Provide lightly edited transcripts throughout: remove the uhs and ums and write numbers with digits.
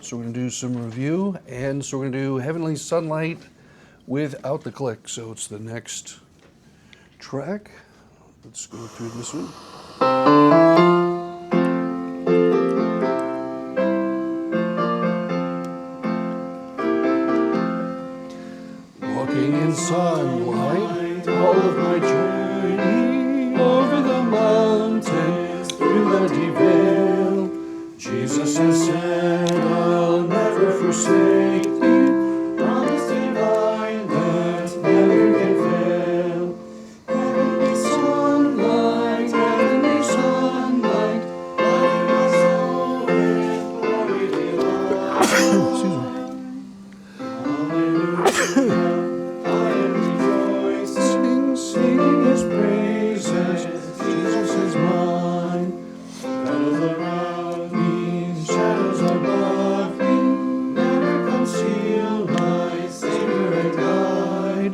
So we're going to do some review, and so we're going to do Heavenly Sunlight without the click. So it's the next track. Let's go through this one. Walking in sunlight, all of my journey over the mountains, through the deep vale. Jesus has said, I'll never forsake thee. Promise divine that never can fail. Heavenly sunlight, lighting my soul with glory divine. Excuse me. Hallelujah. Singing his praises, Jesus is mine. Battles around me, shadows above me, never conceal my Savior and guide.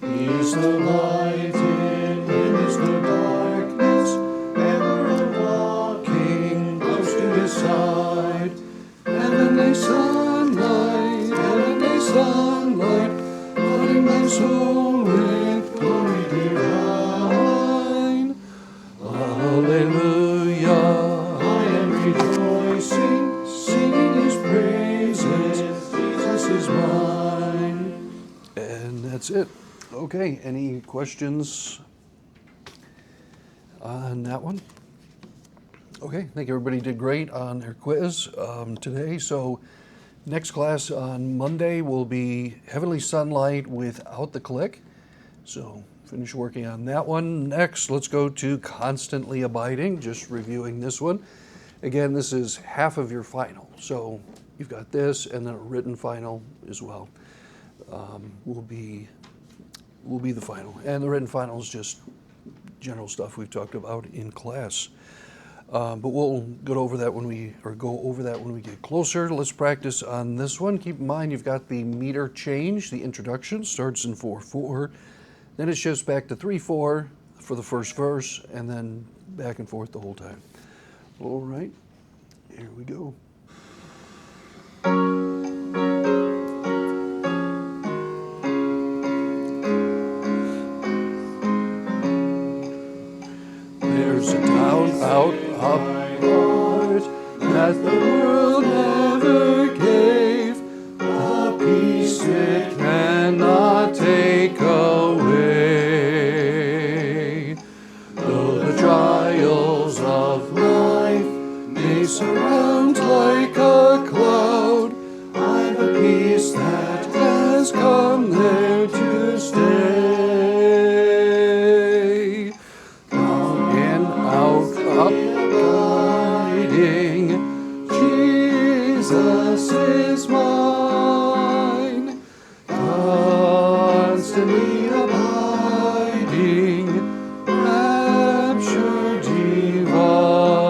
He is the light, in him is no darkness, ever walking close to his side. Heavenly sunlight, flooding my soul with glory divine. Hallelujah, I am rejoicing, singing his praises, Jesus is mine. And that's it. Okay, any questions on that one? Okay, I think everybody did great on their quiz today. So next class on Monday will be Heavenly Sunlight without the click. So finish working on that one. Next, let's go to Constantly Abiding, just reviewing this one. Again, this is half of your final. So you've got this and then a written final as well. Will be the final. And the written final is just general stuff we've talked about in class. But we'll go over that when we get closer. Let's practice on this one. Keep in mind you've got the meter change. The introduction starts in 4/4, then it shifts back to 3/4 for the first verse, and then back and forth the whole time. All right, here we go. There's a down, out, up, heart that the world never gave, a peace it cannot take away. Though the trials of life may surround like a cloud, I've a peace that has come there to stay. Jesus is mine, constantly abiding, rapture divine.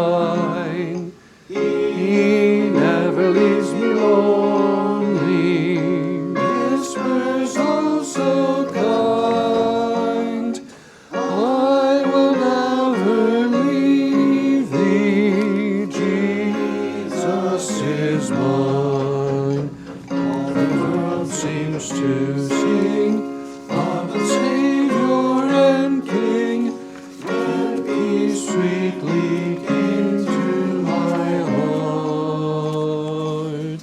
He never leaves me lonely, whispers oh so kind. I will never leave thee, Jesus is mine. All the world seems to sing of the Savior and King, and peace sweetly came to my heart.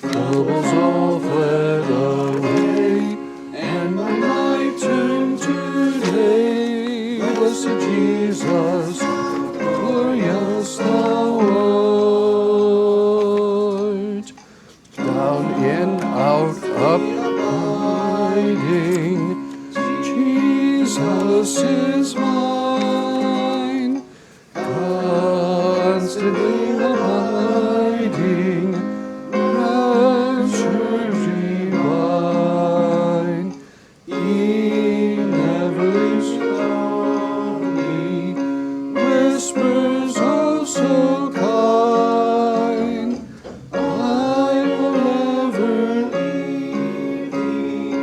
Troubles all fled away, and my night turned to day. Blessed Jesus, glorious thou art. Down, in, out, up, abiding, Jesus is mine, constantly abiding, rapture divine. He never leaves lonely, whispers oh so kind. I will never leave thee,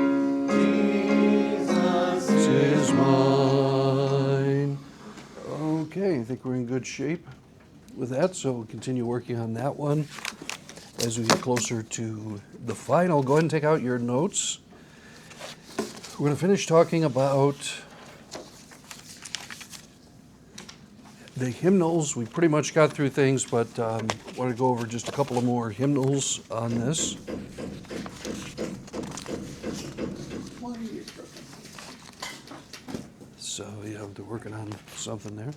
Jesus is mine. Okay, I think we're in good shape with that, so we'll continue working on that one. as we get closer to the final. Go ahead and take out your notes. We're going to finish talking about the hymnals. We pretty much got through things, but want to go over just a couple of more hymnals on this. So yeah, they're working on something there.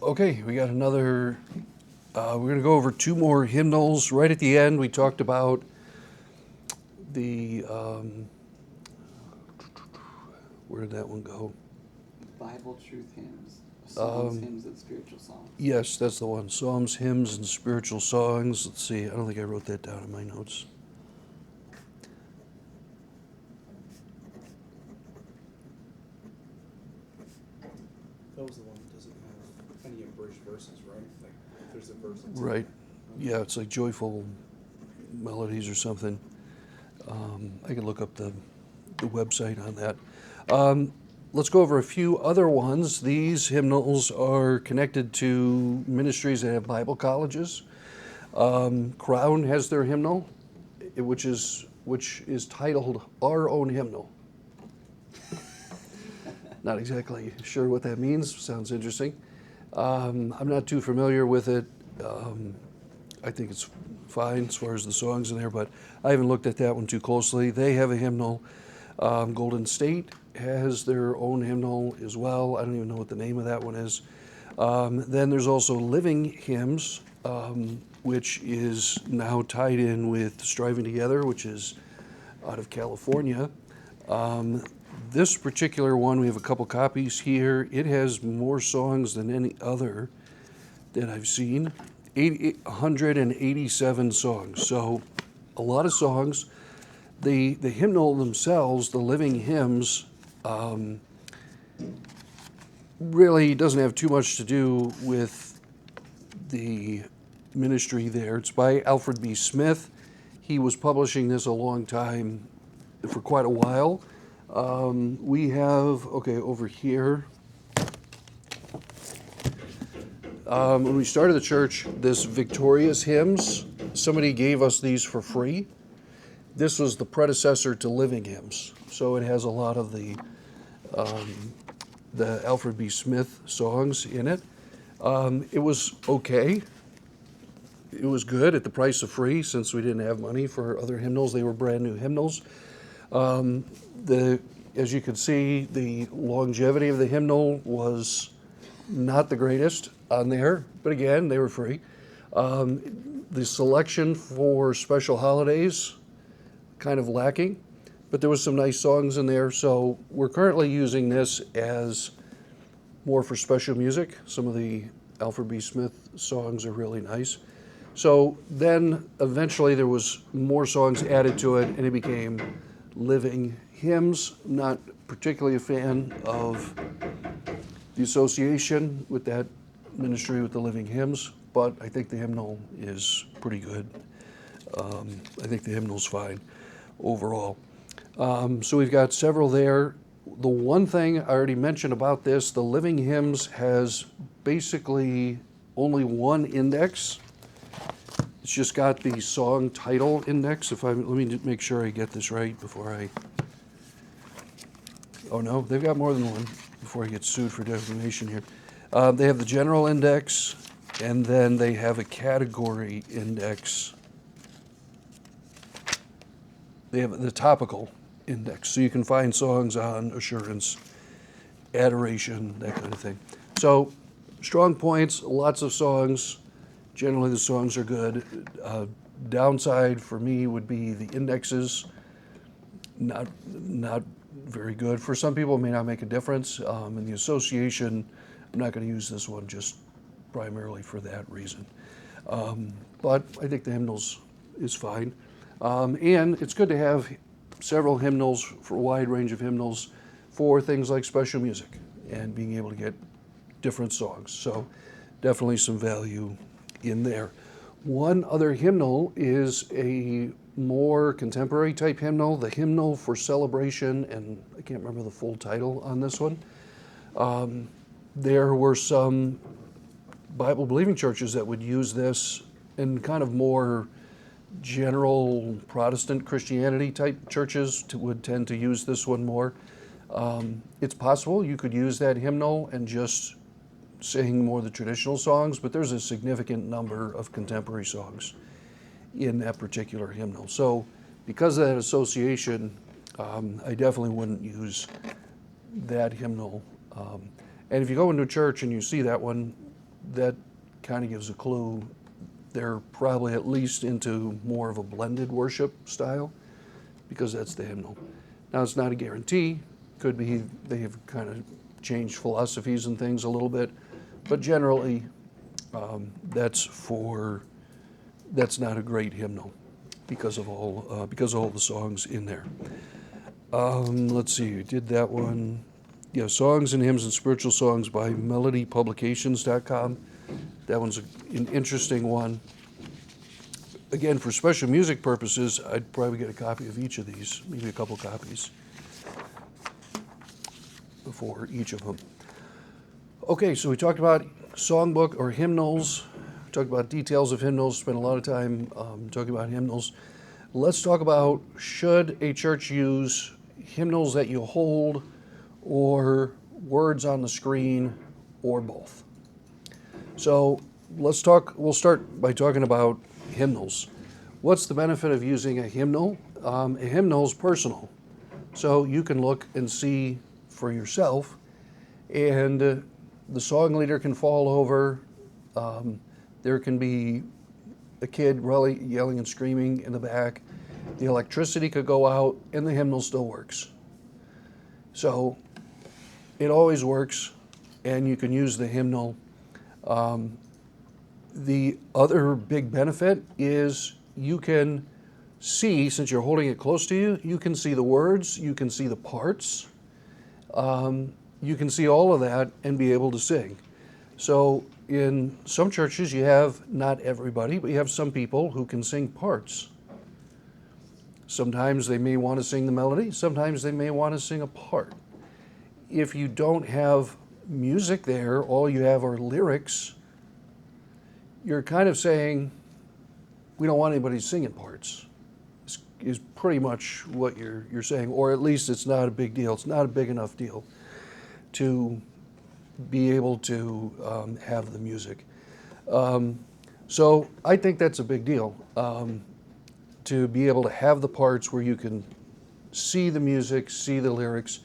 Okay, we got another, we're going to go over two more hymnals. Right at the end, we talked about the, where did that one go? Bible Truth Hymns. Psalms, hymns, and spiritual songs. Yes, that's the one. Psalms, hymns, and spiritual songs. Let's see, I don't think I wrote that down in my notes. That was the one that doesn't have any abridged verses, right? Like, if there's a verse. Right. Yeah, it's like joyful melodies or something. I could look up the website on that. Let's go over a few other ones. These hymnals are connected to ministries that have Bible colleges. Crown has their hymnal, which is titled Our Own Hymnal. Not exactly sure what that means. Sounds interesting. I'm not too familiar with it. I think it's fine as far as the songs in there, but I haven't looked at that one too closely. They have a hymnal. Golden State has their own hymnal as well. I don't even know what the name of that one is. Then there's also Living Hymns, which is now tied in with Striving Together, which is out of California. This particular one, we have a couple copies here. It has more songs than any other that I've seen. 187 songs. So a lot of songs. The hymnal themselves, the Living Hymns, really doesn't have too much to do with the ministry there. It's by Alfred B. Smith. He was publishing this a long time, for quite a while. We have, okay, over here, when we started the church, this Victorious Hymns, somebody gave us these for free. This was the predecessor to Living Hymns, so it has a lot of the Alfred B. Smith songs in it. It was okay. It was good at the price of free, since we didn't have money for other hymnals. They were brand new hymnals. As you can see, the longevity of the hymnal was not the greatest on there, but again, they were free. The selection for special holidays, kind of lacking, but there was some nice songs in there. So we're currently using this as more for special music. Some of the Alfred B. Smith songs are really nice. So then eventually there was more songs added to it, and it became Living Hymns. Not particularly a fan of the association with that ministry with the Living Hymns, but I think the hymnal is pretty good. I think the hymnal's fine overall. So we've got several there. The one thing I already mentioned about this, the Living Hymns has basically only one index. It's just got the song title index. Let me just make sure I get this right before I, oh no, they've got more than one before I get sued for defamation here. They have the general index, and then they have a category index. They have the topical index, so you can find songs on assurance, adoration, that kind of thing. So, strong points, lots of songs. Generally, the songs are good. Downside for me would be the indexes, not very good. For some people, it may not make a difference. In the association, I'm not going to use this one just primarily for that reason. But I think the hymnals is fine. And it's good to have several hymnals, for a wide range of hymnals, for things like special music and being able to get different songs. So definitely some value in there. One other hymnal is a more contemporary type hymnal, the Hymnal for Celebration, and I can't remember the full title on this one. there were some Bible-believing churches that would use this in kind of more general Protestant Christianity type churches would tend to use this one more. It's possible you could use that hymnal and just sing more of the traditional songs, but there's a significant number of contemporary songs in that particular hymnal. So because of that association, I definitely wouldn't use that hymnal. And if you go into a church and you see that one, that kind of gives a clue. They're probably at least into more of a blended worship style, because that's the hymnal. Now, it's not a guarantee. Could be they have kind of changed philosophies and things a little bit, but generally, that's not a great hymnal because of all the songs in there. Let's see, we did that one. Yeah, Songs and Hymns and Spiritual Songs by melodypublications.com. That one's an interesting one. Again, for special music purposes, I'd probably get a copy of each of these, maybe a couple copies for each of them. Okay, so we talked about songbook or hymnals. We talked about details of hymnals, spent a lot of time talking about hymnals. Let's talk about, should a church use hymnals that you hold or words on the screen, or both? So we'll start by talking about hymnals. What's the benefit of using a hymnal? A hymnal is personal. So you can look and see for yourself, and the song leader can fall over. There can be a kid really yelling and screaming in the back. The electricity could go out, and the hymnal still works. So it always works, and you can use the hymnal. The other big benefit is you can see, since you're holding it close to you, you can see the words, you can see the parts, you can see all of that and be able to sing. So in some churches you have, not everybody, but you have some people who can sing parts. Sometimes they may want to sing the melody, sometimes they may want to sing a part. If you don't have music there, all you have are lyrics, you're kind of saying, we don't want anybody singing parts, is pretty much what you're saying, or at least it's not a big deal. It's not a big enough deal to be able to have the music. So I think that's a big deal, to be able to have the parts where you can see the music, see the lyrics.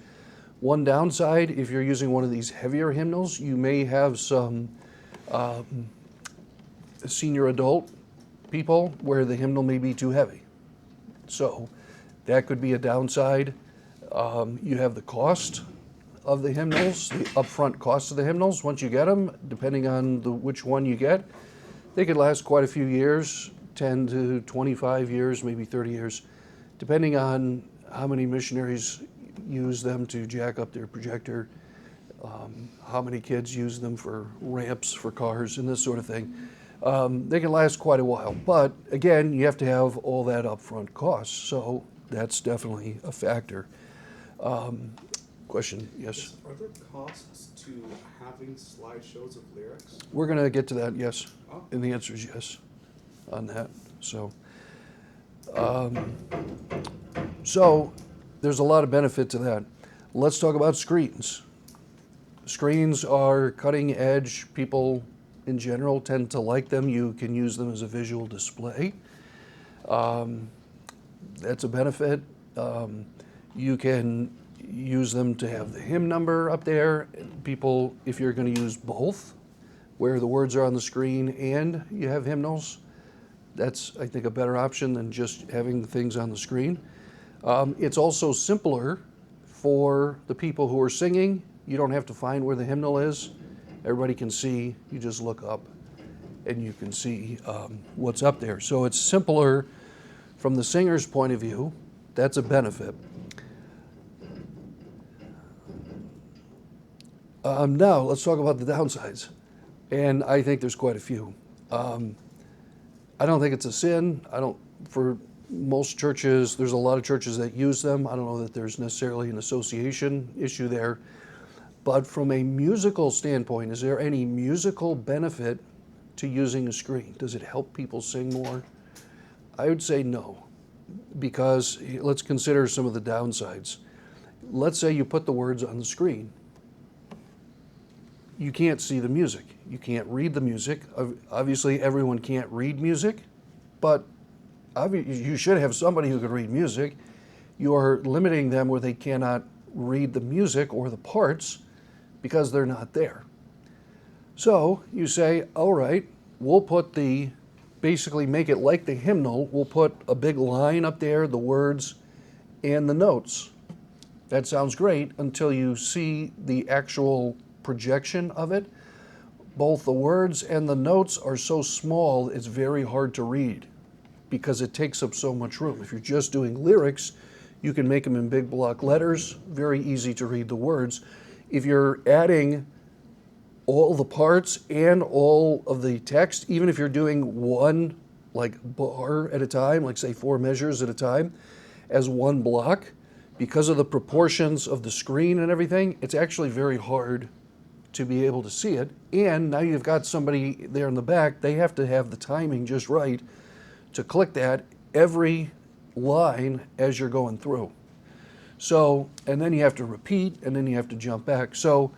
One downside, if you're using one of these heavier hymnals, you may have some senior adult people where the hymnal may be too heavy. So that could be a downside. You have the cost of the hymnals, the upfront cost of the hymnals. Once you get them, depending on which one you get, they could last quite a few years, 10 to 25 years, maybe 30 years, depending on how many missionaries use them to jack up their projector, how many kids use them for ramps for cars and this sort of thing. They can last quite a while, but again, you have to have all that upfront cost, so that's definitely a factor. Question, yes? Are there costs to having slideshows of lyrics? We're going to get to that, yes, Oh. and the answer is yes on that. So there's a lot of benefit to that. Let's talk about screens. Screens are cutting edge. People in general tend to like them. You can use them as a visual display. That's a benefit. You can use them to have the hymn number up there. People, if you're going to use both, where the words are on the screen and you have hymnals, that's, I think, a better option than just having things on the screen. It's also simpler for the people who are singing. You don't have to find where the hymnal is. Everybody can see. You just look up and you can see what's up there. So it's simpler from the singer's point of view. That's a benefit. Now let's talk about the downsides. And I think there's quite a few. I don't think it's a sin. For most churches, there's a lot of churches that use them. I don't know that there's necessarily an association issue there. But from a musical standpoint, is there any musical benefit to using a screen? Does it help people sing more? I would say no, because let's consider some of the downsides. Let's say you put the words on the screen. You can't see the music. You can't read the music. Obviously, everyone can't read music, but you should have somebody who can read music. You are limiting them where they cannot read the music or the parts because they're not there. So you say, all right, we'll basically make it like the hymnal. We'll put a big line up there, the words and the notes. That sounds great until you see the actual projection of it. Both the words and the notes are so small, it's very hard to read because it takes up so much room. If you're just doing lyrics, you can make them in big block letters, very easy to read the words. If you're adding all the parts and all of the text, even if you're doing one like bar at a time, like say 4 measures at a time, as one block, because of the proportions of the screen and everything, it's actually very hard to be able to see it. And now you've got somebody there in the back, they have to have the timing just right to click that every line as you're going through. So, and then you have to repeat, and then you have to jump back. So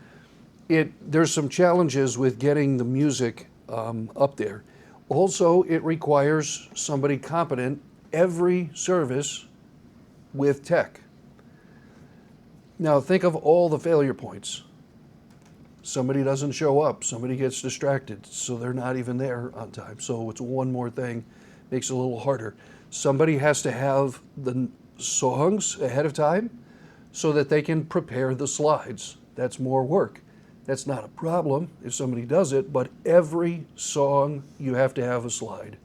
there's some challenges with getting the music up there. Also, it requires somebody competent every service with tech. Now think of all the failure points. Somebody doesn't show up, somebody gets distracted, so they're not even there on time. So it's one more thing, makes it a little harder. Somebody has to have the songs ahead of time so that they can prepare the slides. That's more work. That's not a problem if somebody does it, but every song you have to have a slide.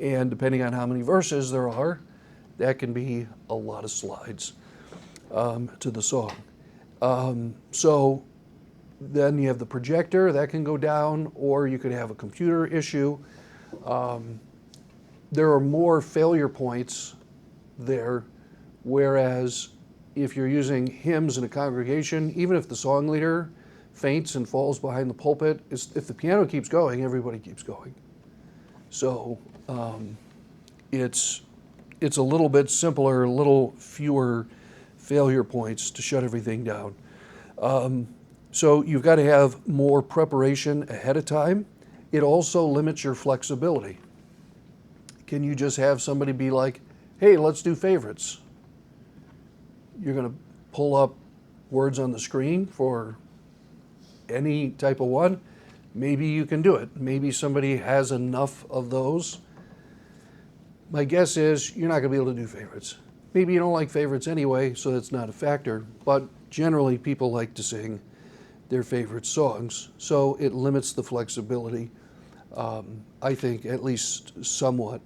And depending on how many verses there are, that can be a lot of slides to the song. So then you have the projector, that can go down, or you could have a computer issue. There are more failure points there, whereas if you're using hymns in a congregation, even if the song leader faints and falls behind the pulpit, if the piano keeps going, everybody keeps going. So it's a little bit simpler, a little fewer failure points to shut everything down. So you've got to have more preparation ahead of time. It also limits your flexibility. Can you just have somebody be like, hey, let's do favorites? You're going to pull up words on the screen for any type of one? Maybe you can do it. Maybe somebody has enough of those. My guess is you're not going to be able to do favorites. Maybe you don't like favorites anyway, so that's not a factor. But generally, people like to sing their favorite songs, so it limits the flexibility, I think, at least somewhat.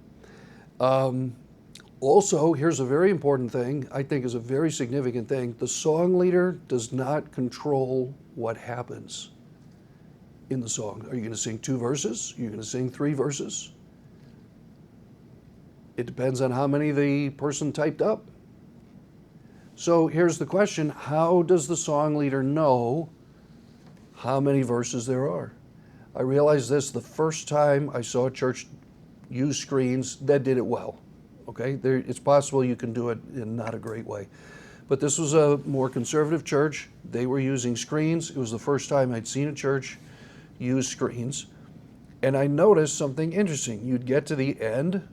Also, here's a very important thing, I think is a very significant thing. The song leader does not control what happens in the song. Are you going to sing 2 verses? Are you going to sing 3 verses? It depends on how many the person typed up. So here's the question, how does the song leader know how many verses there are? I realized this the first time I saw a church use screens that did it well. Okay, it's possible you can do it in not a great way. But this was a more conservative church. They were using screens. It was the first time I'd seen a church use screens. And I noticed something interesting. You'd get to the end.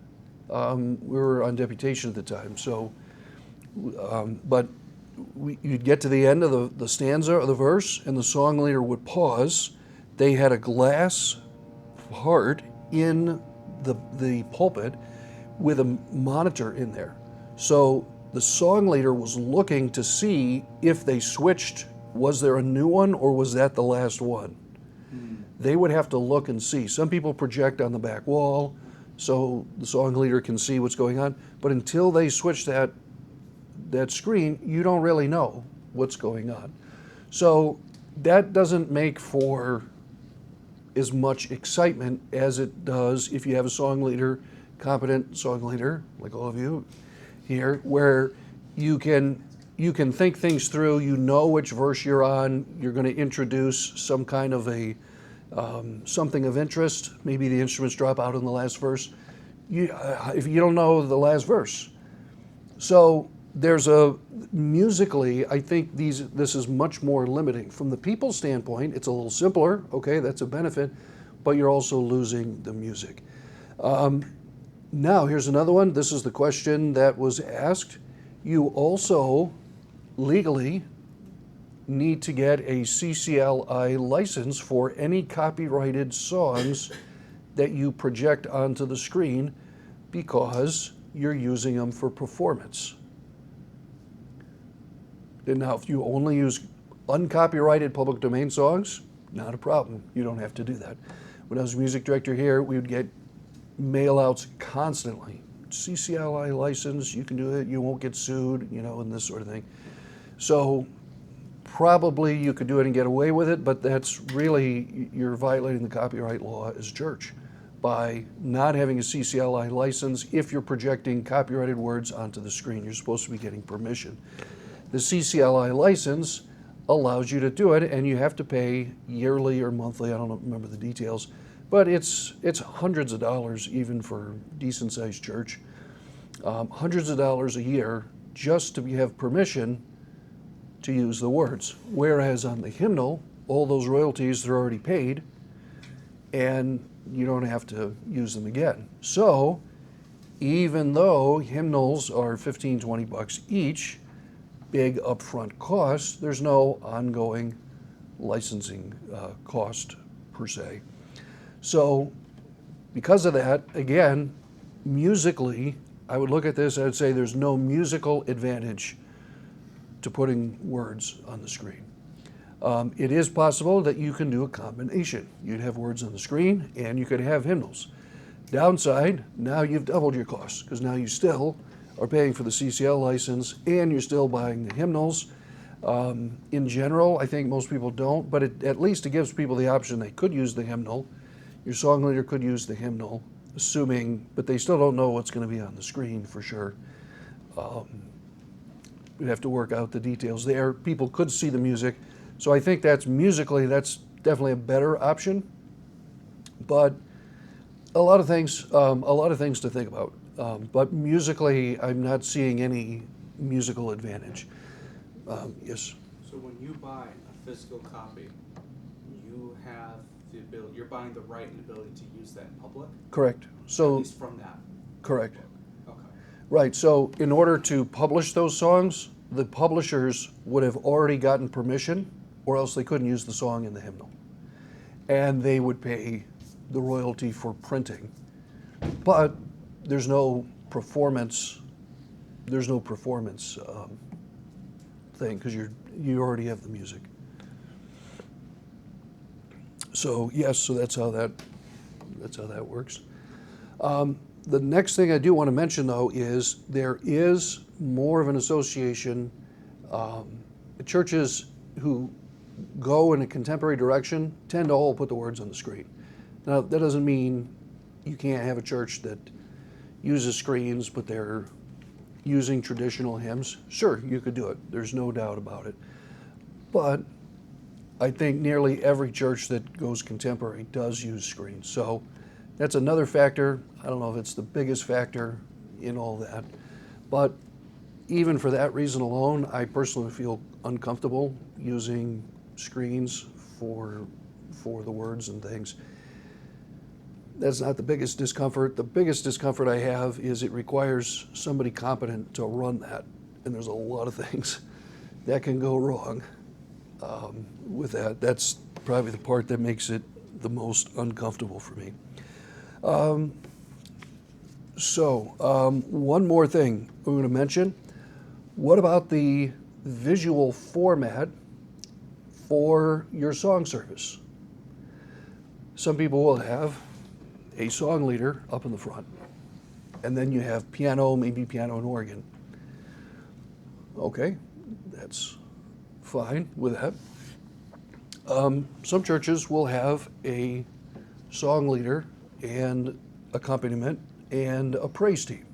We were on deputation at the time, so, you'd get to the end of the stanza or the verse, and the song leader would pause. They had a glass part in the pulpit with a monitor in there. So the song leader was looking to see if they switched, was there a new one or was that the last one? They would have to look and see. Some people project on the back wall so the song leader can see what's going on, but until they switch that screen, you don't really know what's going on. So that doesn't make for as much excitement as it does if you have a song leader, competent song leader, like all of you here, where you can you can think things through. You know which verse you're on. You're going to introduce some kind of a something of interest. Maybe the instruments drop out in the last verse. If you don't know the last verse, so there's a musically, I think this is much more limiting from the people's standpoint. It's a little simpler. Okay, that's a benefit, but you're also losing the music. Now here's another one. This is the question that was asked. You also legally need to get a CCLI license for any copyrighted songs that you project onto the screen because you're using them for performance. And now if you only use uncopyrighted public domain songs, not a problem. You don't have to do that. When I was music director here, we would get mail outs constantly. CCLI license, you can do it, you won't get sued, and this sort of thing. So probably you could do it and get away with it, but that's really, you're violating the copyright law as a church by not having a CCLI license. If you're projecting copyrighted words onto the screen, you're supposed to be getting permission. The CCLI license allows you to do it, and you have to pay yearly or monthly, I don't remember the details, but it's hundreds of dollars even for a decent-sized church. Hundreds of dollars a year just to have permission to use the words. Whereas on the hymnal, all those royalties are already paid, and you don't have to use them again. So even though hymnals are $15, $20 each, big upfront cost, there's no ongoing licensing cost per se. So because of that, again, musically, I would look at this, I would say there's no musical advantage to putting words on the screen. It is possible that you can do a combination. You'd have words on the screen and you could have hymnals. Downside, now you've doubled your costs because now you still are paying for the CCL license and you're still buying the hymnals. In general, I think most people don't, but at least it gives people the option they could use the hymnal. Your song leader could use the hymnal, but they still don't know what's going to be on the screen for sure. We'd have to work out the details there. People could see the music. So I think that's definitely a better option. But a lot of things to think about. But musically, I'm not seeing any musical advantage. Yes. So when you buy a physical copy, you have the ability, you're buying the right and ability to use that in public? Correct. So at least from that. Correct. Okay. Right. So in order to publish those songs, the publishers would have already gotten permission, or else they couldn't use the song in the hymnal. And they would pay the royalty for printing. But there's no performance thing because you already have the music. So yes, so that's how that works. The next thing I do want to mention though is there is more of an association. Churches who go in a contemporary direction tend to all put the words on the screen. Now that doesn't mean you can't have a church that uses screens but they're using traditional hymns. Sure, you could do it. There's no doubt about it. But I think nearly every church that goes contemporary does use screens. So that's another factor. I don't know if it's the biggest factor in all that. But even for that reason alone, I personally feel uncomfortable using screens for the words and things. That's not the biggest discomfort. The biggest discomfort I have is it requires somebody competent to run that. And there's a lot of things that can go wrong with that. That's probably the part that makes it the most uncomfortable for me. One more thing I'm going to mention. What about the visual format for your song service? Some people will have a song leader up in the front, and then you have piano, maybe piano and organ. Okay, that's fine with that. Some churches will have a song leader and accompaniment and a praise team.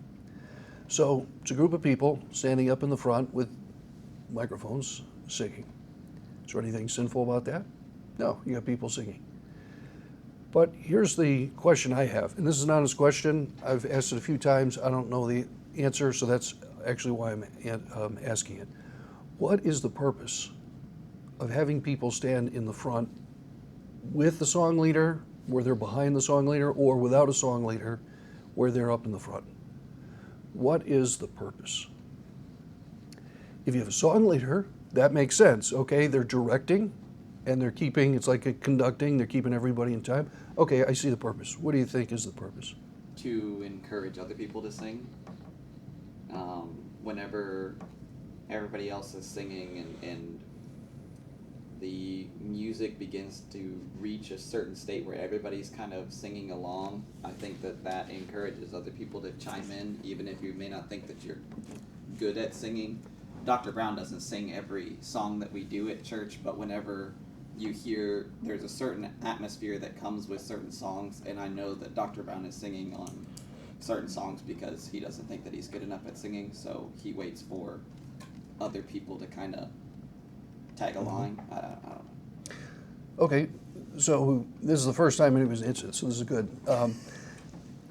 So it's a group of people standing up in the front with microphones singing. Is there anything sinful about that? No, you got people singing. But here's the question I have, and this is an honest question. I've asked it a few times. I don't know the answer, so that's actually why I'm asking it. What is the purpose of having people stand in the front with the song leader, where they're behind the song leader, or without a song leader, where they're up in the front? What is the purpose? If you have a song leader, that makes sense. Okay, they're directing and they're keeping, it's like a conducting, they're keeping everybody in time. Okay, I see the purpose. What do you think is the purpose? To encourage other people to sing. Whenever everybody else is singing and the music begins to reach a certain state where everybody's kind of singing along, I think that encourages other people to chime in, even if you may not think that you're good at singing. Dr. Brown doesn't sing every song that we do at church, but whenever you hear, there's a certain atmosphere that comes with certain songs, and I know that Dr. Brown is singing on certain songs because he doesn't think that he's good enough at singing, so he waits for other people to kind of tag along. I don't know. Okay, so this is the first time anybody's mentioned it, so this is good.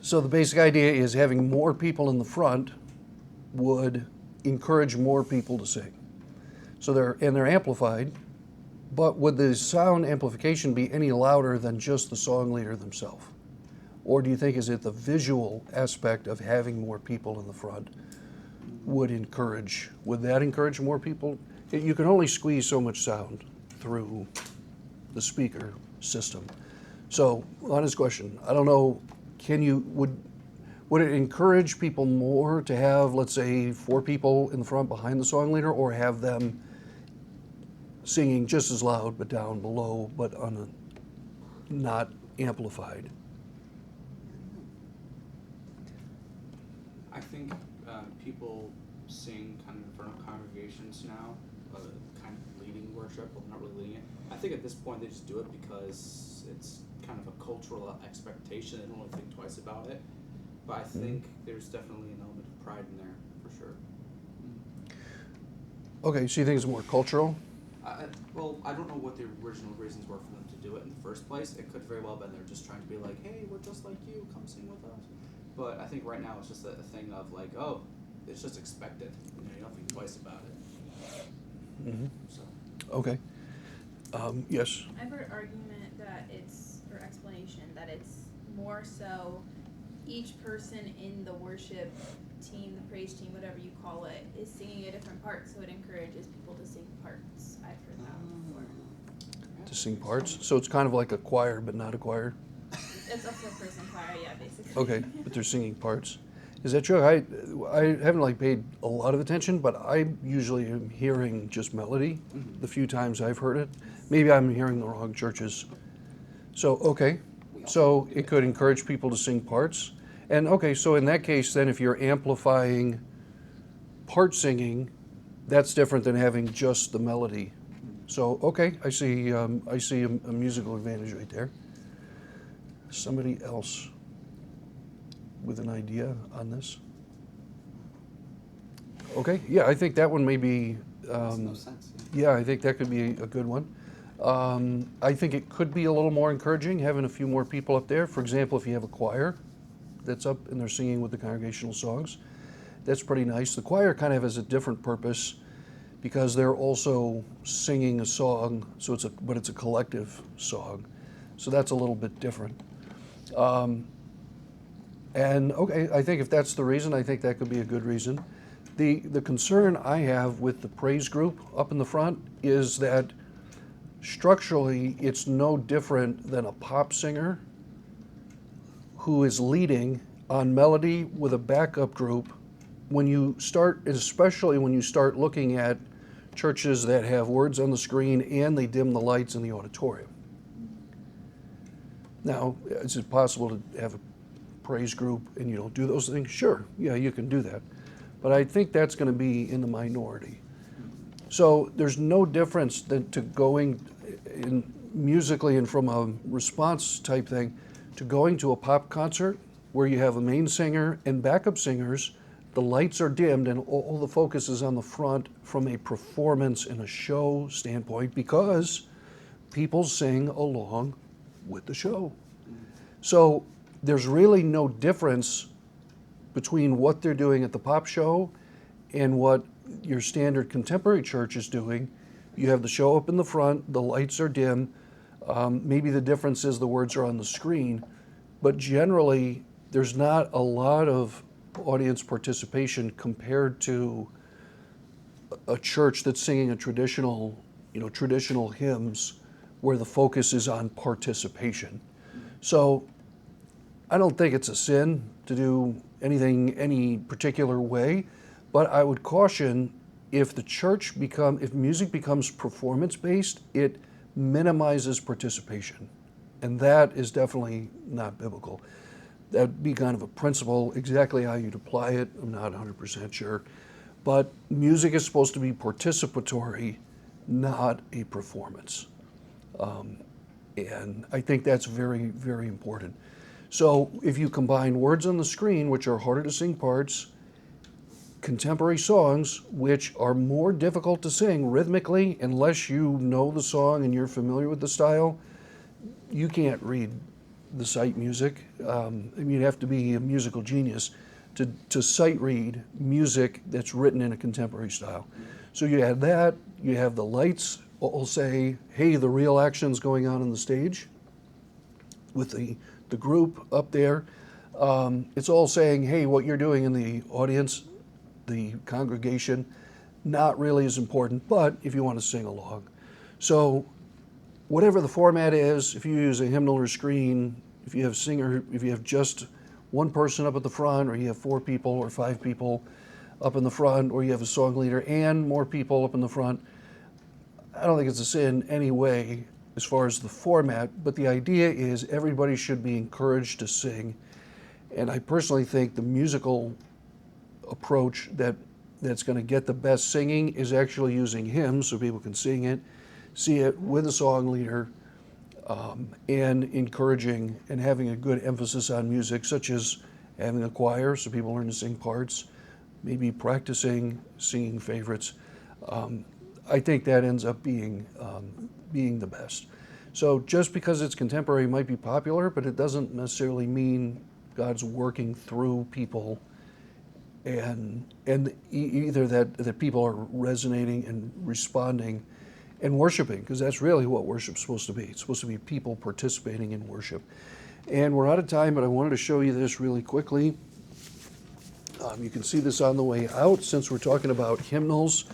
So the basic idea is having more people in the front would encourage more people to sing. So they're amplified, but would the sound amplification be any louder than just the song leader themselves? Or do you think is it the visual aspect of having more people in the front would that encourage more people? You can only squeeze so much sound through the speaker system. So, honest question, I don't know, would it encourage people more to have, let's say, 4 people in the front behind the song leader, or have them singing just as loud but down below, but not amplified? I think people sing kind of in front of congregations now, kind of leading worship, well, not really leading it. I think at this point they just do it because it's kind of a cultural expectation. They don't really think twice about it. But I think there's definitely an element of pride in there, for sure. Okay, so you think it's more cultural? Well, I don't know what the original reasons were for them to do it in the first place. It could very well have been they're just trying to be like, hey, we're just like you, come sing with us. But I think right now it's just a thing of like, oh, it's just expected. You don't think twice about it. Mm-hmm. So. Okay. Yes? I've heard argument that or explanation, that it's more so each person in the worship team, the praise team, whatever you call it, is singing a different part, so it encourages people to sing parts. I've heard that before. To sing parts? So it's kind of like a choir, but not a choir? It's a 4-person choir, yeah, basically. Okay, but they're singing parts. Is that true? I haven't paid a lot of attention, but I usually am hearing just melody the few times I've heard it. Maybe I'm hearing the wrong churches. So, okay, so it could encourage people to sing parts. And okay, so in that case, then if you're amplifying part singing, that's different than having just the melody. So, okay, I see a musical advantage right there. Somebody else with an idea on this? Okay, yeah, I think that one may be. Makes no sense. Yeah, I think that could be a good one. I think it could be a little more encouraging having a few more people up there. For example, if you have a choir that's up and they're singing with the congregational songs, that's pretty nice. The choir kind of has a different purpose because they're also singing a song, so but it's a collective song, so that's a little bit different. And okay, I think if that's the reason, I think that could be a good reason. The concern I have with the praise group up in the front is that structurally it's no different than a pop singer who is leading on melody with a backup group. When you start, especially when you start looking at churches that have words on the screen and they dim the lights in the auditorium. Now, is it possible to have a praise group and you don't do those things? Sure, yeah, you can do that. But I think that's going to be in the minority. So there's no difference than to going in musically and from a response type thing to going to a pop concert where you have a main singer and backup singers the lights are dimmed and all the focus is on the front from a performance and a show standpoint, because people sing along with the show. So there's really no difference between what they're doing at the pop show and what your standard contemporary church is doing. You have the show up in the front, the lights are dim. Maybe the difference is the words are on the screen, but generally there's not a lot of audience participation compared to a church that's singing a traditional hymns where the focus is on participation. So I don't think it's a sin to do anything any particular way, but I would caution, if music becomes performance-based, it minimizes participation. And that is definitely not biblical. That'd be kind of a principle. Exactly how you'd apply it, I'm not 100% sure. But music is supposed to be participatory, not a performance. And I think that's very, very important. So if you combine words on the screen, which are harder to sing parts, contemporary songs, which are more difficult to sing rhythmically, unless you know the song and you're familiar with the style, you can't read the sight music. You'd have to be a musical genius to sight read music that's written in a contemporary style. So you have that, you have the lights all say, hey, the real action's going on the stage with the group up there. It's all saying, hey, what you're doing in the audience, the congregation, not really as important, but if you want to sing along. So whatever the format is, if you use a hymnal or screen, if you have just one person up at the front, or you have 4 people or 5 people up in the front, or you have a song leader and more people up in the front, I don't think it's a sin anyway as far as the format, but the idea is everybody should be encouraged to sing. And I personally think the musical approach that's going to get the best singing is actually using hymns so people can sing it, see it with a song leader, and encouraging and having a good emphasis on music, such as having a choir so people learn to sing parts, maybe practicing singing favorites. I think that ends up being the best. So just because it's contemporary might be popular, but it doesn't necessarily mean God's working through people, and either that people are resonating and responding and worshiping, because that's really what worship's supposed to be. It's supposed to be people participating in worship. And we're out of time, but I wanted to show you this really quickly. You can see this on the way out, since we're talking about hymnals.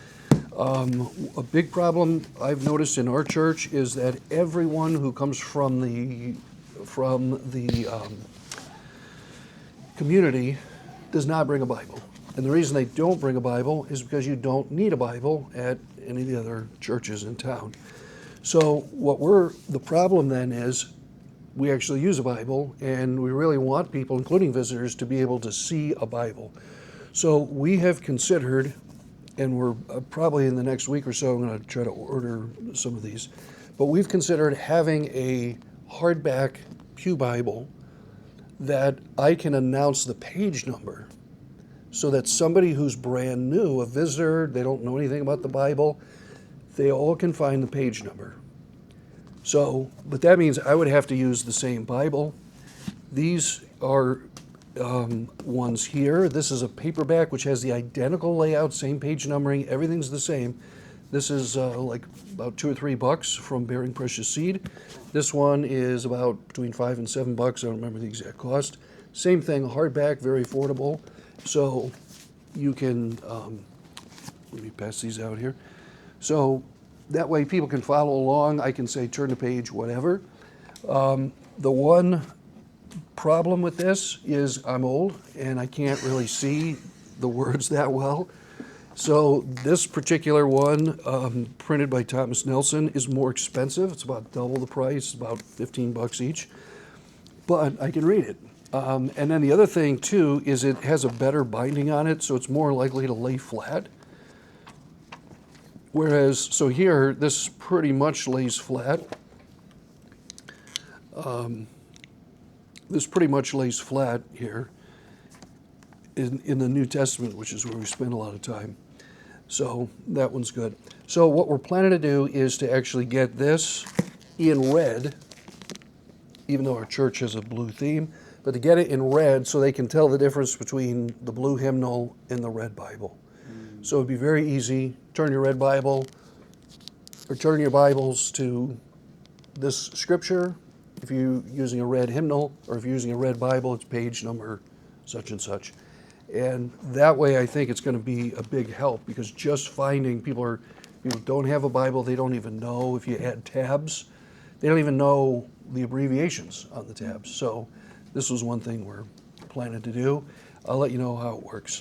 A big problem I've noticed in our church is that everyone who comes from the community does not bring a Bible. And the reason they don't bring a Bible is because you don't need a Bible at any of the other churches in town. So the problem then is we actually use a Bible, and we really want people, including visitors, to be able to see a Bible. So we have considered, and we're probably in the next week or so, I'm going to try to order some of these, but we've considered having a hardback pew Bible that I can announce the page number, so that somebody who's brand new, a visitor, they don't know anything about the Bible, they all can find the page number. So, but that means I would have to use the same Bible. These are ones here. This is a paperback which has the identical layout, same page numbering, everything's the same. This is like about $2 or $3 from Bearing Precious Seed. This one is about between $5 and $7. I don't remember the exact cost. Same thing, hardback, very affordable. So you can, let me pass these out here. So that way people can follow along. I can say turn the page, whatever. The one problem with this is I'm old and I can't really see the words that well. So this particular one, printed by Thomas Nelson, is more expensive. It's about double the price, about $15 each, but I can read it. And then the other thing too is it has a better binding on it, so it's more likely to lay flat. Whereas, so here, this pretty much lays flat. This pretty much lays flat here. in the New Testament, which is where we spend a lot of time. So that one's good. So what we're planning to do is to actually get this in red, even though our church has a blue theme, but to get it in red so they can tell the difference between the blue hymnal and the red Bible. So it'd be very easy. Turn your red Bible, or turn your Bibles to this scripture. If you're using a red hymnal, or if you're using a red Bible, it's page number such and such. And that way I think it's going to be a big help, because just finding people don't have a Bible, they don't even know if you add tabs, they don't even know the abbreviations on the tabs. So this was one thing we're planning to do. I'll let you know how it works.